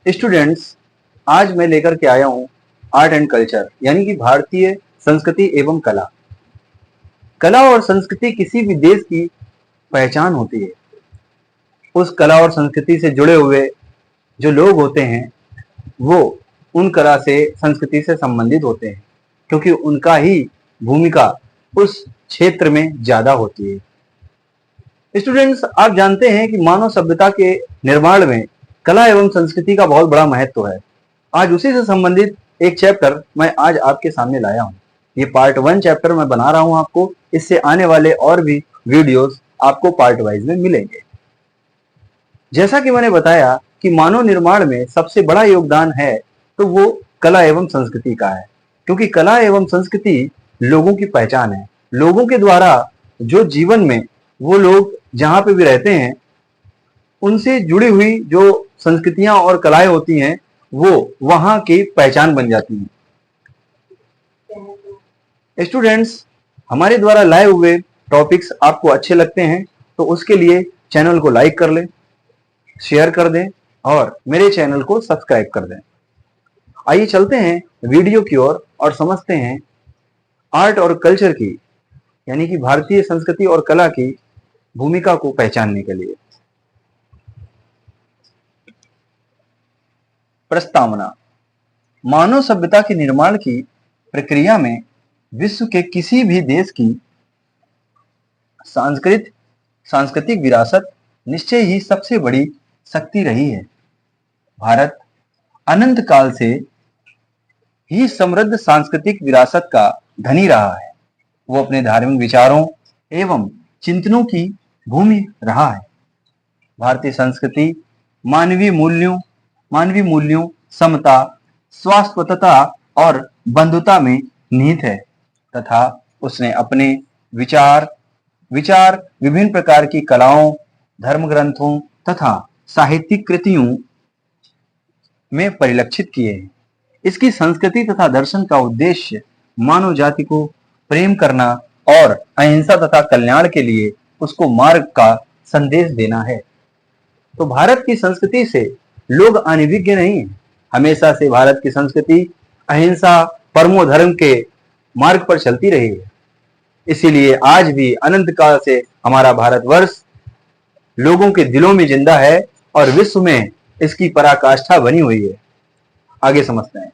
Students, आज मैं लेकर के आया हूँ आर्ट एंड कल्चर यानी कि भारतीय संस्कृति एवं कला। कला और संस्कृति किसी भी देश की पहचान होती है। उस कला और संस्कृति से जुड़े हुए जो लोग होते हैं वो उन कला से संस्कृति से संबंधित होते हैं, क्योंकि उनका ही भूमिका उस क्षेत्र में ज्यादा होती है। स्टूडेंट्स, आप जानते हैं कि मानव सभ्यता के निर्माण में कला एवं संस्कृति का बहुत बड़ा महत्व है। आज उसी से संबंधित एक चैप्टर मैं आज आपके सामने लाया हूँ। ये पार्ट 1 चैप्टर मैं बना रहा हूँ आपको, इससे आने वाले और भी वीडियोस आपको पार्ट वाइज में मिलेंगे। जैसा कि मैंने बताया कि मानव निर्माण में सबसे बड़ा योगदान है तो वो कला एवं संस्कृति का है, क्योंकि कला एवं संस्कृति लोगों की पहचान है। लोगों के द्वारा जो जीवन में वो लोग जहां पे भी रहते हैं उनसे जुड़ी हुई जो संस्कृतियां और कलाएं होती हैं वो वहां की पहचान बन जाती हैं। स्टूडेंट्स, हमारे द्वारा लाए हुए टॉपिक्स आपको अच्छे लगते हैं तो उसके लिए चैनल को लाइक कर लें, शेयर कर दें और मेरे चैनल को सब्सक्राइब कर दें। आइए चलते हैं वीडियो की ओर और समझते हैं आर्ट और कल्चर की यानी कि भारतीय संस्कृति और कला की भूमिका को पहचानने के लिए। प्रस्तावना। मानव सभ्यता के निर्माण की प्रक्रिया में विश्व के किसी भी देश की सांस्कृतिक विरासत निश्चय ही सबसे बड़ी शक्ति रही है। भारत अनंत काल से ही समृद्ध सांस्कृतिक विरासत का धनी रहा है। वो अपने धार्मिक विचारों एवं चिंतनों की भूमि रहा है। भारतीय संस्कृति मानवीय मूल्यों, समता, स्वास्थ्यता और बंधुता में निहित है तथा उसने अपने विचार विभिन्न प्रकार की कलाओं, धर्म ग्रंथों तथा साहित्यिक कृतियों में परिलक्षित किए हैं। इसकी संस्कृति तथा दर्शन का उद्देश्य मानव जाति को प्रेम करना और अहिंसा तथा कल्याण के लिए उसको मार्ग का संदेश देना है। तो भारत की संस्कृति से लोग अनभिज्ञ नहीं है। हमेशा से भारत की संस्कृति अहिंसा, परमो धर्म के मार्ग पर चलती रही है। इसीलिए आज भी अनंत काल से हमारा भारतवर्ष लोगों के दिलों में जिंदा है और विश्व में इसकी पराकाष्ठा बनी हुई है। आगे समझते हैं।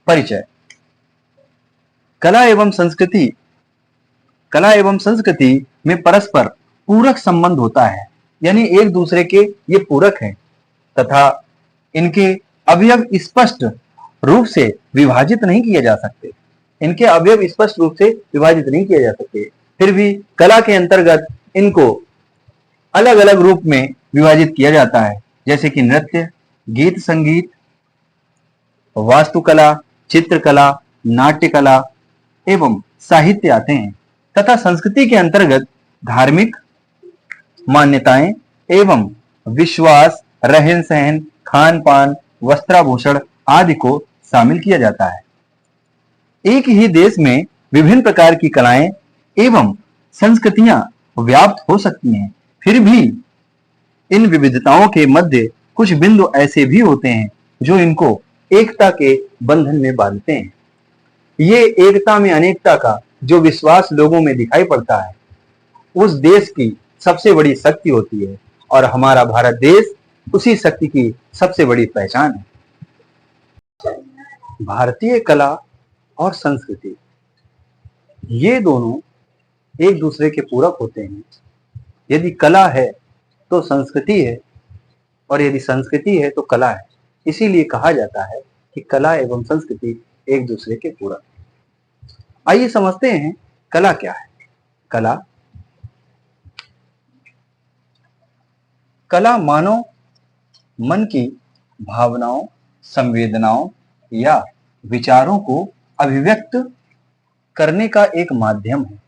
परिचय। कला एवं संस्कृति में परस्पर पूरक संबंध होता है, यानी एक दूसरे के ये पूरक हैं तथा इनके अवयव स्पष्ट रूप से विभाजित नहीं किए जा सकते। फिर भी कला के अंतर्गत इनको अलग अलग रूप में विभाजित किया जाता है, जैसे कि नृत्य, गीत संगीत, वास्तुकला, चित्रकला, नाट्यकला एवं साहित्य आते हैं तथा संस्कृति के अंतर्गत धार्मिक मान्यताएं एवं विश्वास, रहन सहन, खान पान, वस्त्राभूषण आदि को शामिल किया जाता है। एक ही देश में विभिन्न प्रकार की कलाएं एवं संस्कृतियां व्याप्त हो सकती हैं, फिर भी इन विविधताओं के मध्य कुछ बिंदु ऐसे भी होते हैं जो इनको एकता के बंधन में बांधते हैं। ये एकता में अनेकता का जो विश्वास लोगों में दिखाई पड़ता है उस देश की सबसे बड़ी शक्ति होती है और हमारा भारत देश उसी शक्ति की सबसे बड़ी पहचान है। भारतीय कला और संस्कृति ये दोनों एक दूसरे के पूरक होते हैं। यदि कला है तो संस्कृति है और यदि संस्कृति है तो कला है। इसीलिए कहा जाता है कि कला एवं संस्कृति एक दूसरे के पूरक। आइए समझते हैं कला क्या है। कला मानव मन की भावनाओं, संवेदनाओं या विचारों को अभिव्यक्त करने का एक माध्यम है।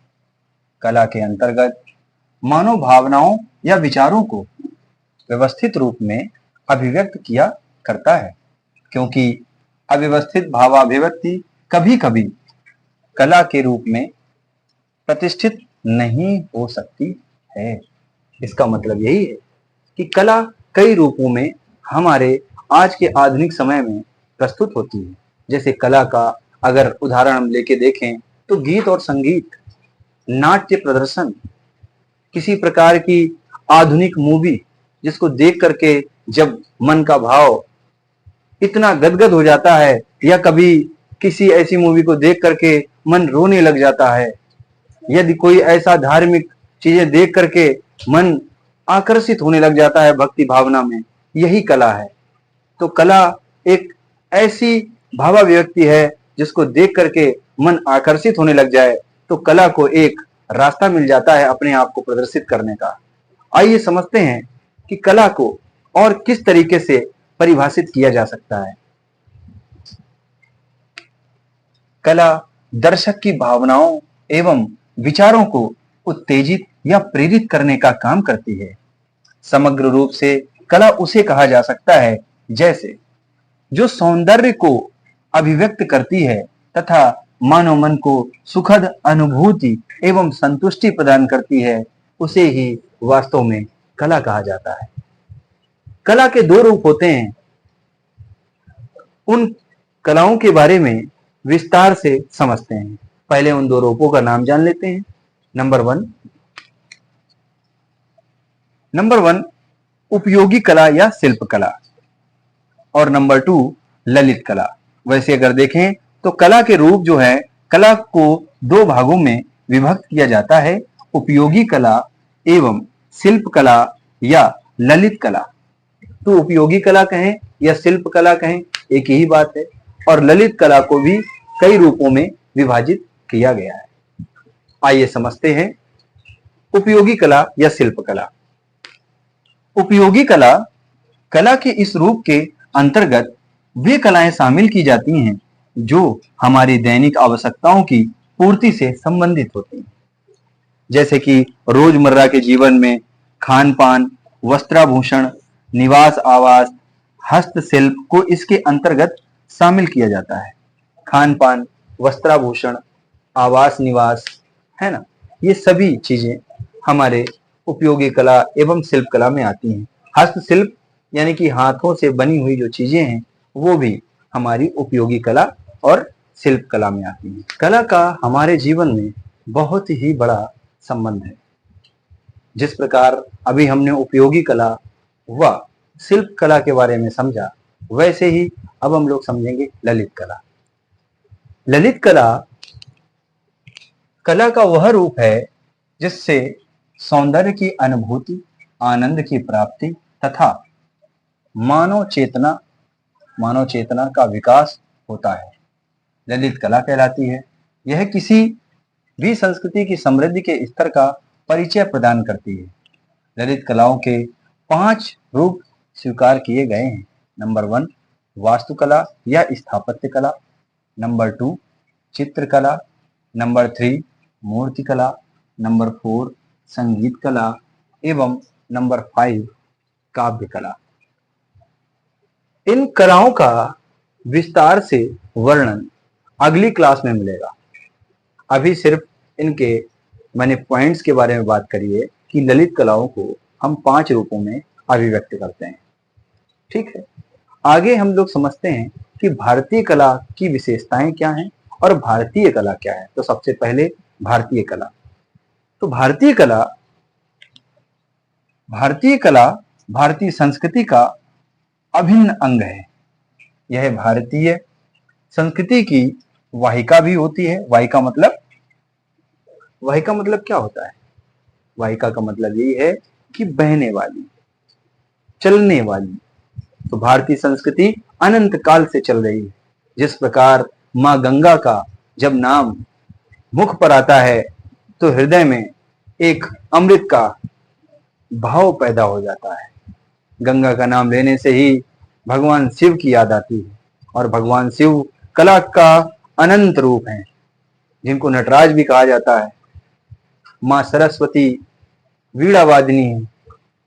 कला के अंतर्गत मानव भावनाओं या विचारों को व्यवस्थित रूप में अभिव्यक्त किया करता है, क्योंकि अव्यवस्थित भावाभिव्यक्ति कभी कभी कला के रूप में प्रतिष्ठित नहीं हो सकती है। इसका मतलब यही है कि कला कई रूपों में हमारे आज के आधुनिक समय में प्रस्तुत होती है। जैसे कला का अगर उदाहरण हम लेके देखें तो गीत और संगीत, नाट्य प्रदर्शन, किसी प्रकार की आधुनिक मूवी जिसको देख करके जब मन का भाव इतना गदगद हो जाता है, या कभी किसी ऐसी मूवी को देख करके मन रोने लग जाता है, यदि कोई ऐसा धार्मिक चीजें देख करके मन आकर्षित होने लग जाता है भक्ति भावना में, यही कला है। तो कला एक ऐसी भावाभिव्यक्ति है जिसको देख करके मन आकर्षित होने लग जाए तो कला को एक रास्ता मिल जाता है अपने आप को प्रदर्शित करने का। आइए समझते हैं कि कला को और किस तरीके से परिभाषित किया जा सकता है। कला दर्शक की भावनाओं एवं विचारों को उत्तेजित या प्रेरित करने का काम करती है। समग्र रूप से कला उसे कहा जा सकता है जैसे जो सौंदर्य को अभिव्यक्त करती है तथा मानव मन को सुखद अनुभूति एवं संतुष्टि प्रदान करती है, उसे ही वास्तव में कला कहा जाता है। कला के दो रूप होते हैं। उन कलाओं के बारे में विस्तार से समझते हैं। पहले उन दो रूपों का नाम जान लेते हैं। नंबर वन उपयोगी कला या शिल्प कला, और नंबर 2 ललित कला। वैसे अगर देखें तो कला के रूप जो है, कला को दो भागों में विभक्त किया जाता है, उपयोगी कला एवं शिल्प कला या ललित कला। तो उपयोगी कला कहें या शिल्प कला कहें, एक ही बात है। और ललित कला को भी कई रूपों में विभाजित किया गया है। आइए समझते हैं उपयोगी कला या शिल्प कला। उपयोगी कला, कला के इस रूप के अंतर्गत वे कलाएं शामिल की जाती हैं जो हमारी दैनिक आवश्यकताओं की पूर्ति से संबंधित होती हैं। जैसे कि रोजमर्रा के जीवन में खान पान, वस्त्राभूषण, निवास आवास, हस्तशिल्प को इसके अंतर्गत शामिल किया जाता है। खान पान, वस्त्राभूषण, आवास निवास, है ना, ये सभी चीजें हमारे उपयोगी कला एवं शिल्प कला में आती हैं। हस्तशिल्प यानी कि हाथों से बनी हुई जो चीजें हैं वो भी हमारी उपयोगी कला और शिल्प कला में आती हैं। कला का हमारे जीवन में बहुत ही बड़ा संबंध है। जिस प्रकार अभी हमने उपयोगी कला व शिल्प कला के बारे में समझा, वैसे ही अब हम लोग समझेंगे ललित कला। ललित कला, कला का वह रूप है जिससे सौंदर्य की अनुभूति, आनंद की प्राप्ति तथा मानव चेतना का विकास होता है, ललित कला कहलाती है। यह किसी भी संस्कृति की समृद्धि के स्तर का परिचय प्रदान करती है। ललित कलाओं के 5 रूप स्वीकार किए गए हैं। नंबर 1 वास्तुकला या स्थापत्य कला, नंबर 2 चित्रकला, नंबर 3 मूर्ति कला, नंबर 4 संगीत कला एवं नंबर 5 काव्य कला। इन कलाओं का विस्तार से वर्णन अगली क्लास में मिलेगा। अभी सिर्फ इनके मैंने पॉइंट्स के बारे में बात करी है कि ललित कलाओं को हम 5 रूपों में अभिव्यक्त करते हैं। ठीक है, आगे हम लोग समझते हैं कि भारतीय कला की विशेषताएं क्या हैं और भारतीय कला क्या है। तो सबसे पहले भारतीय कला। तो भारतीय कला भारतीय संस्कृति का अभिन्न अंग है। यह भारतीय संस्कृति की वाहिका भी होती है। वाहिका मतलब क्या होता है? वाहिका का मतलब यही है कि बहने वाली, चलने वाली। तो भारतीय संस्कृति अनंत काल से चल रही है। जिस प्रकार मां गंगा का जब नाम मुख पर आता है तो हृदय में एक अमृत का भाव पैदा हो जाता है। गंगा का नाम लेने से ही भगवान शिव की याद आती है, और भगवान शिव कला का अनंत रूप हैं, जिनको नटराज भी कहा जाता है। मां सरस्वती वीणा वादिनी है,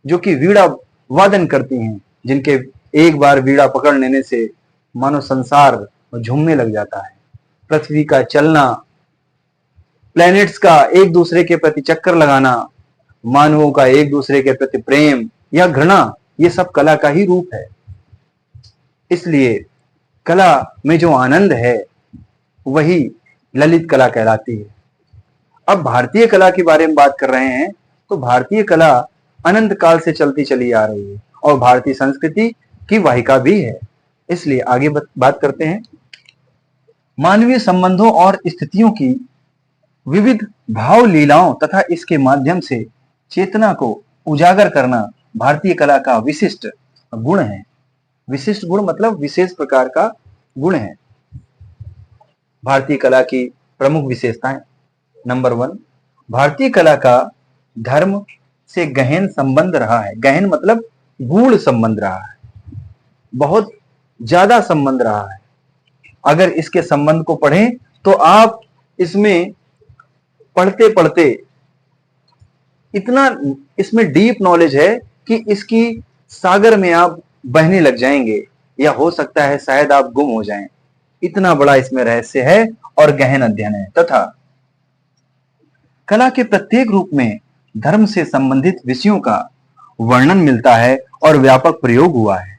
जो कि वीणा वादन करती हैं, जिनके एक बार वीणा पकड़ लेने से मानो संसार झूमने लग जाता है। पृथ्वी का चलना, प्लैनेट्स का एक दूसरे के प्रति चक्कर लगाना, मानवों का एक दूसरे के प्रति प्रेम या घृणा, ये सब कला का ही रूप है। इसलिए कला में जो आनंद है वही ललित कला कहलाती है। अब भारतीय कला के बारे में बात कर रहे हैं, तो भारतीय कला अनंत काल से चलती चली आ रही है और भारतीय संस्कृति की वाहिका भी है। इसलिए आगे बात करते हैं। मानवीय संबंधों और स्थितियों की विविध भाव लीलाओं तथा इसके माध्यम से चेतना को उजागर करना भारतीय कला का विशिष्ट गुण है। विशिष्ट गुण मतलब विशेष प्रकार का गुण है। भारतीय कला की प्रमुख विशेषताएं। नंबर 1, भारतीय कला का धर्म से गहन संबंध रहा है। गहन मतलब गूढ़ संबंध रहा है, बहुत ज्यादा संबंध रहा है। अगर इसके संबंध को पढ़ें तो आप इसमें पढ़ते पढ़ते इतना इसमें डीप नॉलेज है कि इसकी सागर में आप बहने लग जाएंगे, या हो सकता है शायद आप गुम हो जाएं। इतना बड़ा इसमें रहस्य है और गहन अध्ययन है। तथा कला के प्रत्येक रूप में धर्म से संबंधित विषयों का वर्णन मिलता है और व्यापक प्रयोग हुआ है।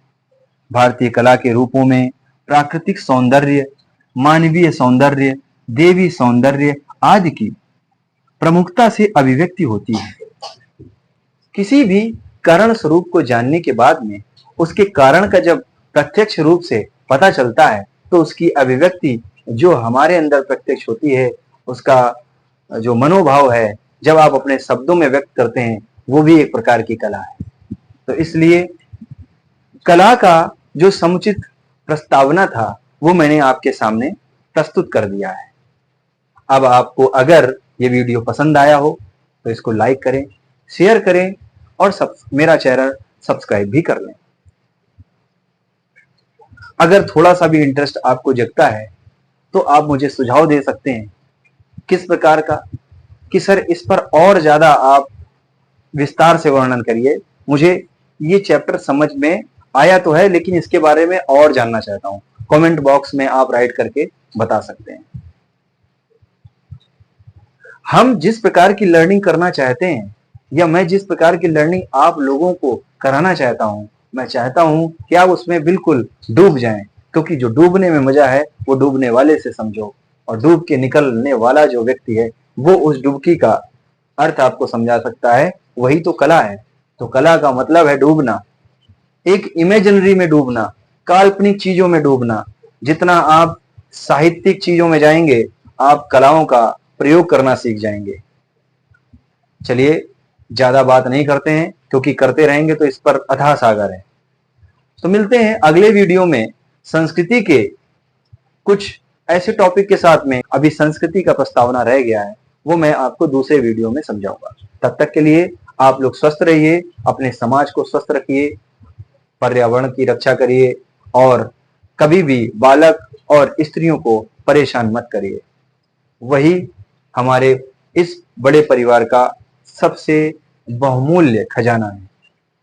भारतीय कला के रूपों में प्राकृतिक सौंदर्य, मानवीय सौंदर्य, देवी सौंदर्य आदि की प्रमुखता से अभिव्यक्ति होती है। किसी भी कारण स्वरूप को जानने के बाद में उसके कारण का जब प्रत्यक्ष रूप से पता चलता है तो उसकी अभिव्यक्ति जो हमारे अंदर प्रत्यक्ष होती है, उसका जो मनोभाव है जब आप अपने शब्दों में व्यक्त करते हैं, वो भी एक प्रकार की कला है। तो इसलिए कला का जो समुचित प्रस्तावना था वो मैंने आपके सामने प्रस्तुत कर दिया है। अब आपको अगर ये वीडियो पसंद आया हो तो इसको लाइक करें, शेयर करें और मेरा चैनल सब्सक्राइब भी कर लें। अगर थोड़ा सा भी इंटरेस्ट आपको जगता है तो आप मुझे सुझाव दे सकते हैं किस प्रकार का, कि सर इस पर और ज्यादा आप विस्तार से वर्णन करिए। मुझे ये चैप्टर समझ में आया तो है, लेकिन इसके बारे में और जानना चाहता हूं। कमेंट बॉक्स में आप राइट करके बता सकते हैं। हम जिस प्रकार की लर्निंग करना चाहते हैं, या मैं जिस प्रकार की लर्निंग आप लोगों को कराना चाहता हूं, मैं चाहता हूं कि आप उसमें बिल्कुल डूब जाएं, क्योंकि जो डूबने में मजा है वो डूबने वाले से समझो, और डूब के निकलने वाला जो व्यक्ति है वो उस डुबकी का अर्थ आपको समझा सकता है। वही तो कला है। तो कला का मतलब है डूबना, एक इमेजिनरी में डूबना, काल्पनिक चीजों में डूबना। जितना आप साहित्यिक चीजों में जाएंगे, आप कलाओं का प्रयोग करना सीख जाएंगे। चलिए ज्यादा बात नहीं करते हैं, क्योंकि करते रहेंगे तो इस पर अथाह सागर है। तो मिलते हैं अगले वीडियो में संस्कृति के कुछ ऐसे टॉपिक के साथ में। अभी संस्कृति का प्रस्तावना रह गया है, वो मैं आपको दूसरे वीडियो में समझाऊंगा। तब तक के लिए आप लोग स्वस्थ रहिए, अपने समाज को स्वस्थ रखिए, पर्यावरण की रक्षा करिए, और कभी भी बालक और स्त्रियों को परेशान मत करिए। वही हमारे इस बड़े परिवार का सबसे बहुमूल्य खजाना है।